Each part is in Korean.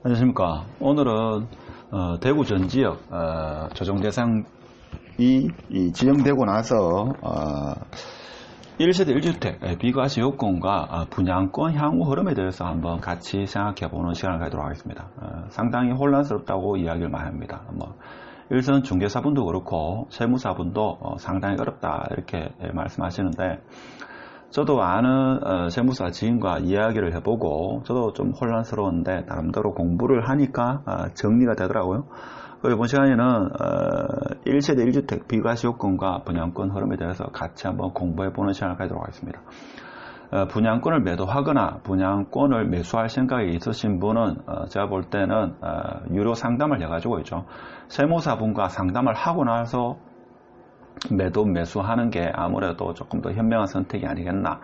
안녕하십니까. 오늘은 대구 전 지역 조정 대상이 지정되고 나서 1세대 1주택 비과세 요건과 분양권 향후 흐름에 대해서 한번 같이 생각해보는 시간을 가지도록 하겠습니다. 상당히 혼란스럽다고 이야기를 많이 합니다. 일선 중개사분도 그렇고 세무사분도 상당히 어렵다 이렇게 말씀하시는데, 저도 아는 세무사 지인과 이야기를 해보고 저도 좀 혼란스러운데 나름대로 공부를 하니까 정리가 되더라고요. 이번 시간에는 1세대 1주택 비과세 요건과 분양권 흐름에 대해서 같이 한번 공부해보는 시간을 가지도록 하겠습니다. 분양권을 매도하거나 분양권을 매수할 생각이 있으신 분은 제가 볼 때는 유료 상담을 해가지고 있죠. 세무사분과 상담을 하고 나서 매도 매수하는 게 아무래도 조금 더 현명한 선택이 아니겠나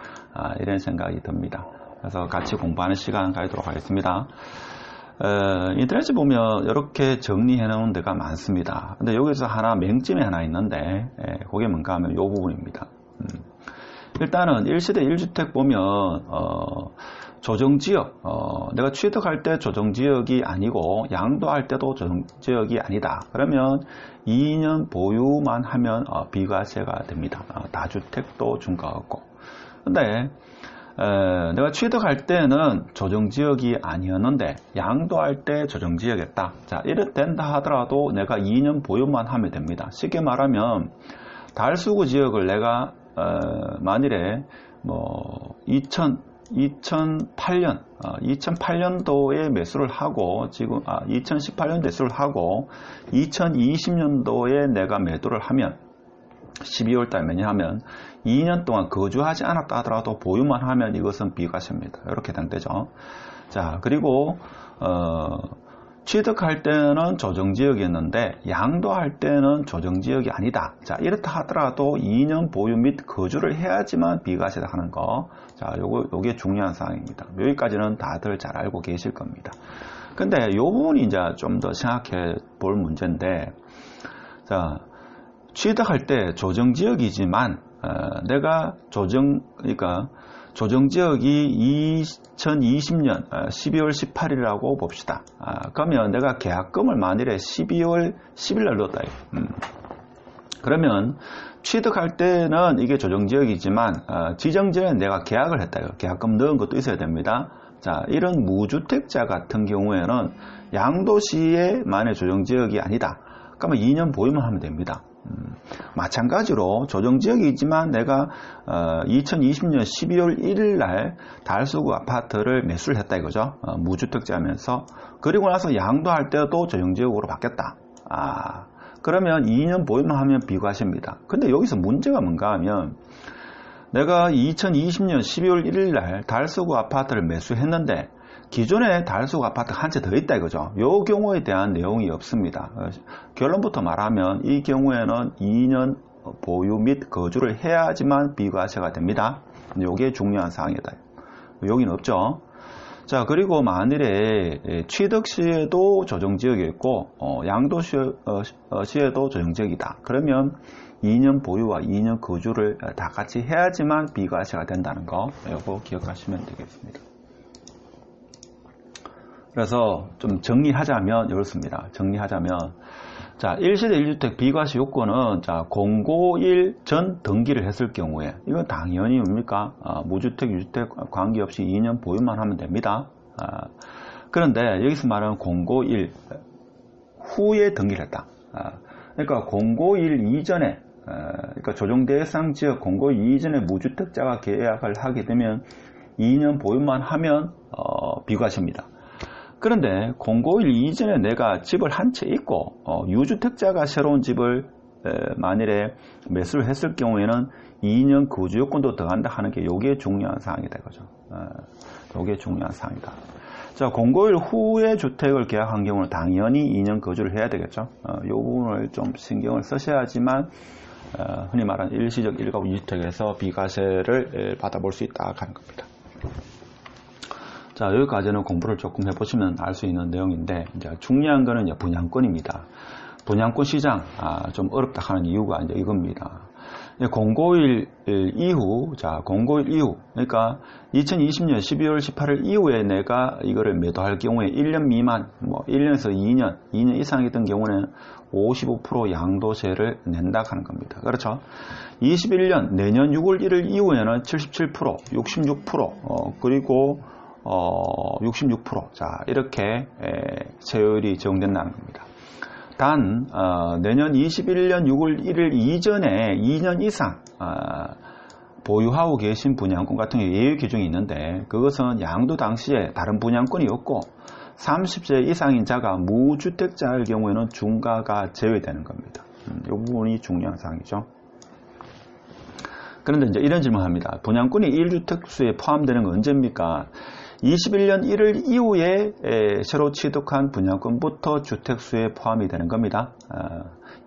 이런 생각이 듭니다. 그래서 같이 공부하는 시간 가지도록 하겠습니다. 인터넷에 보면 이렇게 정리해 놓은 데가 많습니다. 근데 여기서 하나 맹점이 하나 있는데 그게 뭔가 하면 이 부분입니다. 일단은 1세대 1주택 보면 조정지역, 내가 취득할 때 조정지역이 아니고 양도할 때도 조정지역이 아니다. 그러면 2년 보유만 하면 비과세가 됩니다. 다주택도 중과하고. 근데 내가 취득할 때는 조정지역이 아니었는데 양도할 때 조정지역이었다. 자, 이렇게 된다 하더라도 내가 2년 보유만 하면 됩니다. 쉽게 말하면 달수구 지역을 내가 만일에 2008년도에 매수를 하고 지금 2018년 매수를 하고 2020년도에 내가 매도를 하면 12월달 매매하면 2년 동안 거주하지 않았다 하더라도 보유만 하면 이것은 비과세입니다. 이렇게 된대죠. 자, 그리고 취득할 때는 조정지역이었는데 양도할 때는 조정지역이 아니다. 자, 이렇다 하더라도 2년 보유 및 거주를 해야지만 비과세다 하는 거. 자, 요게 중요한 사항입니다. 여기까지는 다들 잘 알고 계실 겁니다. 근데 요 부분이 이제 좀 더 생각해 볼 문제인데, 자, 취득할 때 조정지역이지만 내가 그러니까 조정지역이 2020년 12월 18일이라고 봅시다. 그러면 내가 계약금을 만일에 12월 10일 날 넣었다. 그러면 취득할 때는 이게 조정지역이지만 지정지역에 내가 계약을 했다. 계약금 넣은 것도 있어야 됩니다. 자, 이런 무주택자 같은 경우에는 양도시에 만약 조정지역이 아니다. 그러면 2년 보유만 하면 됩니다. 마찬가지로 조정지역이지만 내가 2020년 12월 1일 날 달수구 아파트를 매수를 했다 이거죠. 무주택자면서. 그리고 나서 양도할 때도 조정지역으로 바뀌었다. 그러면 2년 보유만 하면 비과세입니다. 근데 여기서 문제가 뭔가 하면 내가 2020년 12월 1일 날 달수구 아파트를 매수했는데 기존에 달수구 아파트 한 채 더 있다 이거죠. 이 경우에 대한 내용이 없습니다. 결론부터 말하면 이 경우에는 2년 보유 및 거주를 해야지만 비과세가 됩니다. 이게 중요한 사항이다. 여기는 없죠. 자, 그리고 만일에 취득 시에도 조정지역이 있고 양도 시에도 조정지역이다. 그러면 2년 보유와 2년 거주를 다 같이 해야지만 비과세가 된다는 거, 이거 기억하시면 되겠습니다. 그래서 좀 정리하자면 이렇습니다. 자, 1세대 1주택 비과세 요건은 자, 051 전 등기를 했을 경우에 이건 당연히 뭡니까? 무주택, 유주택 관계없이 2년 보유만 하면 됩니다. 그런데 여기서 말하는 051 후에 등기를 했다. 그러니까 051 이전에 그러니까 조정 대상 지역 051 이전에 무주택자가 계약을 하게 되면 2년 보유만 하면 비과세입니다. 그런데 051 이전에 내가 집을 한 채 있고 유주택자가 새로운 집을 만일에 매수를 했을 경우에는 2년 거주 요건도 더한다 하는 게 이게 중요한 사항이다 이거죠. 이게 중요한 사항이다. 자, 051 후에 주택을 계약한 경우는 당연히 2년 거주를 해야 되겠죠. 이 부분을 좀 신경을 쓰셔야지만 흔히 말하는 일시적 1가구 2주택에서 비과세를 받아볼 수 있다 하는 겁니다. 자, 여기까지는 공부를 조금 해보시면 알 수 있는 내용인데, 이제 중요한 거는 이제 분양권입니다. 분양권 시장, 좀 어렵다 하는 이유가 이제 이겁니다. 공고일 이후, 자, 공고일 이후, 그러니까 2020년 12월 18일 이후에 내가 이거를 매도할 경우에 1년 미만, 뭐 1년에서 2년 이상이던 경우는 55% 양도세를 낸다 하는 겁니다. 그렇죠? 21년 내년 6월 1일 이후에는 77%, 66%, 그리고 66%, 자, 이렇게 세율이 적용된다는 겁니다. 단 내년 21년 6월 1일 이전에 2년 이상 보유하고 계신 분양권 같은 경우 예외 규정이 있는데, 그것은 양도 당시에 다른 분양권이 없고 30세 이상인 자가 무주택자일 경우에는 중과가 제외되는 겁니다. 이 부분이 중요한 사항이죠. 그런데 이제 이런 질문을 합니다. 분양권이 1주택수에 포함되는 건 언제입니까? 21년 1월 이후에 새로 취득한 분양권부터 주택수에 포함이 되는 겁니다.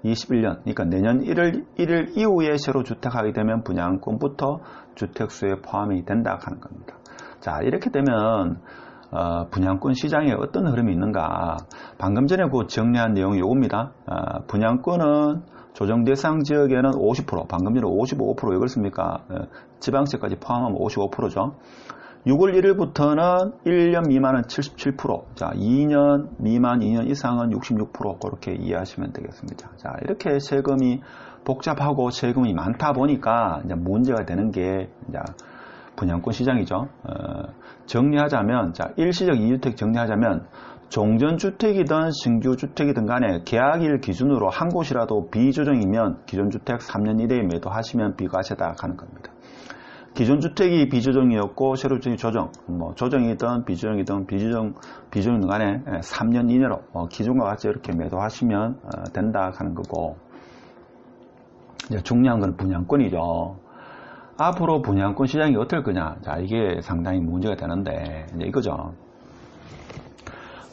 21년, 그러니까 내년 1월 이후에 새로 주택하게 되면 분양권부터 주택수에 포함이 된다 하는 겁니다. 자, 이렇게 되면 분양권 시장에 어떤 흐름이 있는가? 방금 전에 정리한 내용이 이겁니다. 분양권은 조정 대상 지역에는 50%, 방금 전에 55% 왜 그렇습니까? 지방세까지 포함하면 55%죠. 6월 1일부터는 1년 미만은 77%, 자, 2년 미만, 2년 이상은 66%, 그렇게 이해하시면 되겠습니다. 자, 이렇게 세금이 복잡하고 세금이 많다 보니까 이제 문제가 되는 게 이제 분양권 시장이죠. 정리하자면, 자, 일시적 2주택 정리하자면, 종전주택이든 신규주택이든 간에 계약일 기준으로 한 곳이라도 비조정이면 기존주택 3년 이내에 매도하시면 비과세다 하는 겁니다. 기존주택이 비조정이었고 새로 조정, 뭐 조정이든 비조정이든 비조정이든 간에 3년 이내로 기존과 같이 이렇게 매도하시면 된다 하는 거고, 이제 중요한 건 분양권이죠. 앞으로 분양권 시장이 어떨 거냐? 자, 이게 상당히 문제가 되는데, 이제 이거죠.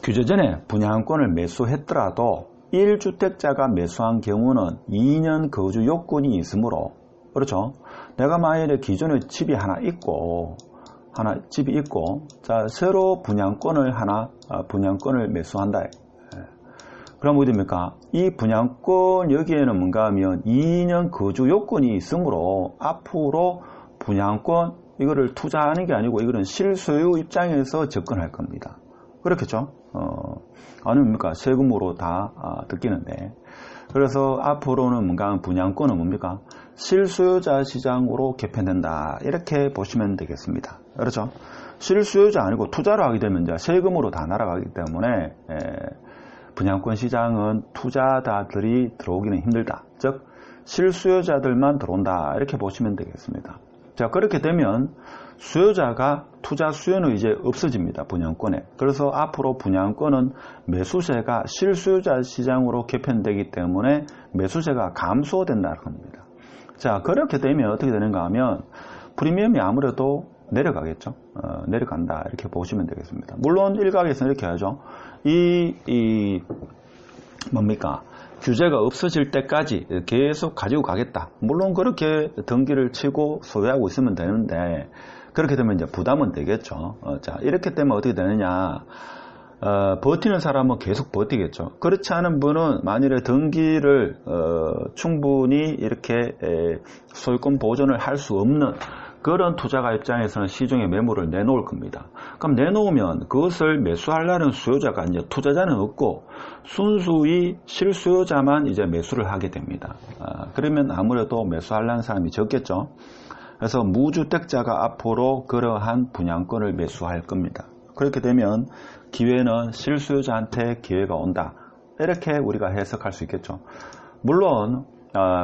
규제 전에 분양권을 매수했더라도 1주택자가 매수한 경우는 2년 거주 요건이 있으므로, 그렇죠? 내가 만약에 기존에 집이 하나 있고, 자, 새로 분양권을 매수한다. 그럼 어디 됩니까? 이 분양권 여기에는 뭔가 하면 2년 거주 요건이 있으므로 앞으로 분양권 이거를 투자하는 게 아니고 이거는 실소유 입장에서 접근할 겁니다. 그렇겠죠? 아닙니까? 세금으로 다 듣기는데. 그래서 앞으로는 뭔가 분양권은 뭡니까? 실수요자 시장으로 개편된다. 이렇게 보시면 되겠습니다. 그렇죠? 실수요자 아니고 투자로 하게 되면 이제 세금으로 다 날아가기 때문에 분양권 시장은 투자자들이 들어오기는 힘들다. 즉 실수요자들만 들어온다. 이렇게 보시면 되겠습니다. 자, 그렇게 되면 수요자가 투자 수요는 이제 없어집니다. 분양권에. 그래서 앞으로 분양권은 매수세가 실수요자 시장으로 개편되기 때문에 매수세가 감소된다는 겁니다. 자, 그렇게 되면 어떻게 되는가 하면 프리미엄이 아무래도 내려가겠죠. 내려간다. 이렇게 보시면 되겠습니다. 물론 일각에서는 이렇게 하죠. 뭡니까? 규제가 없어질 때까지 계속 가지고 가겠다. 물론 그렇게 등기를 치고 소유하고 있으면 되는데, 그렇게 되면 이제 부담은 되겠죠. 자, 이렇게 되면 어떻게 되느냐. 버티는 사람은 계속 버티겠죠. 그렇지 않은 분은 만일에 등기를 충분히 이렇게 소유권 보존을 할 수 없는 그런 투자가 입장에서는 시중에 매물을 내놓을 겁니다. 그럼 내놓으면 그것을 매수하려는 수요자가 이제 투자자는 없고 순수히 실수요자만 이제 매수를 하게 됩니다. 그러면 아무래도 매수하려는 사람이 적겠죠. 그래서 무주택자가 앞으로 그러한 분양권을 매수할 겁니다. 그렇게 되면 기회는 실수요자한테 기회가 온다. 이렇게 우리가 해석할 수 있겠죠. 물론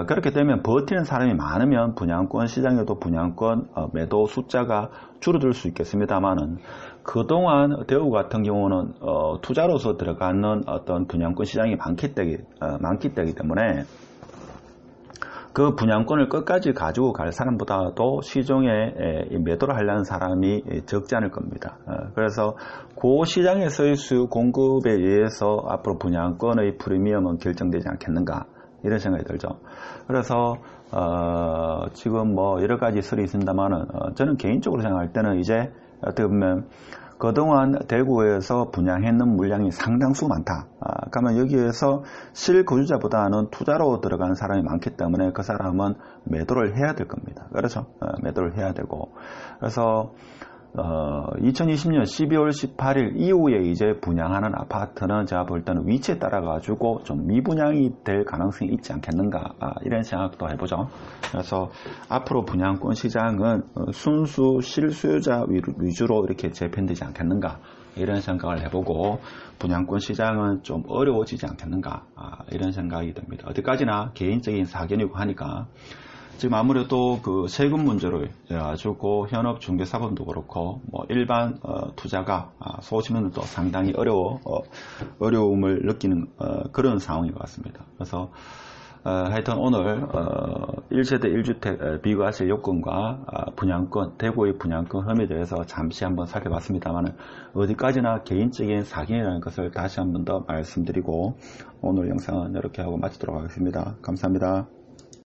그렇게 되면 버티는 사람이 많으면 분양권 시장에도 분양권 매도 숫자가 줄어들 수 있겠습니다만은 그동안 대우 같은 경우는 투자로서 들어가는 어떤 분양권 시장이 많기 때문에 그 분양권을 끝까지 가지고 갈 사람보다도 시중에 매도를 하려는 사람이 적지 않을 겁니다. 그래서 그 시장에서의 수요 공급에 의해서 앞으로 분양권의 프리미엄은 결정되지 않겠는가 이런 생각이 들죠. 그래서 지금 뭐 여러 가지 설이 있습니다만은 저는 개인적으로 생각할 때는 이제 어떻게 보면 그동안 대구에서 분양했는 물량이 상당수 많다. 그러면 여기에서 실거주자보다는 투자로 들어간 사람이 많기 때문에 그 사람은 매도를 해야 될 겁니다. 그렇죠? 매도를 해야 되고. 그래서 2020년 12월 18일 이후에 이제 분양하는 아파트는 제가 볼 때는 위치에 따라 가지고 좀 미분양이 될 가능성이 있지 않겠는가, 이런 생각도 해보죠. 그래서 앞으로 분양권 시장은 순수 실수요자 위주로 이렇게 재편되지 않겠는가, 이런 생각을 해보고 분양권 시장은 좀 어려워지지 않겠는가, 이런 생각이 듭니다. 어디까지나 개인적인 사견이고 하니까 지금 아무래도 그 세금 문제로 해가지고 현업 중개사분도 그렇고 뭐 일반 투자가 소시민들도 상당히 어려움을 느끼는 그런 상황인 것 같습니다. 그래서 하여튼 오늘 1세대 1주택 비과세 요건과 분양권, 대구의 분양권 혐의에 대해서 잠시 한번 살펴봤습니다만 어디까지나 개인적인 사견이라는 것을 다시 한번 더 말씀드리고 오늘 영상은 이렇게 하고 마치도록 하겠습니다. 감사합니다.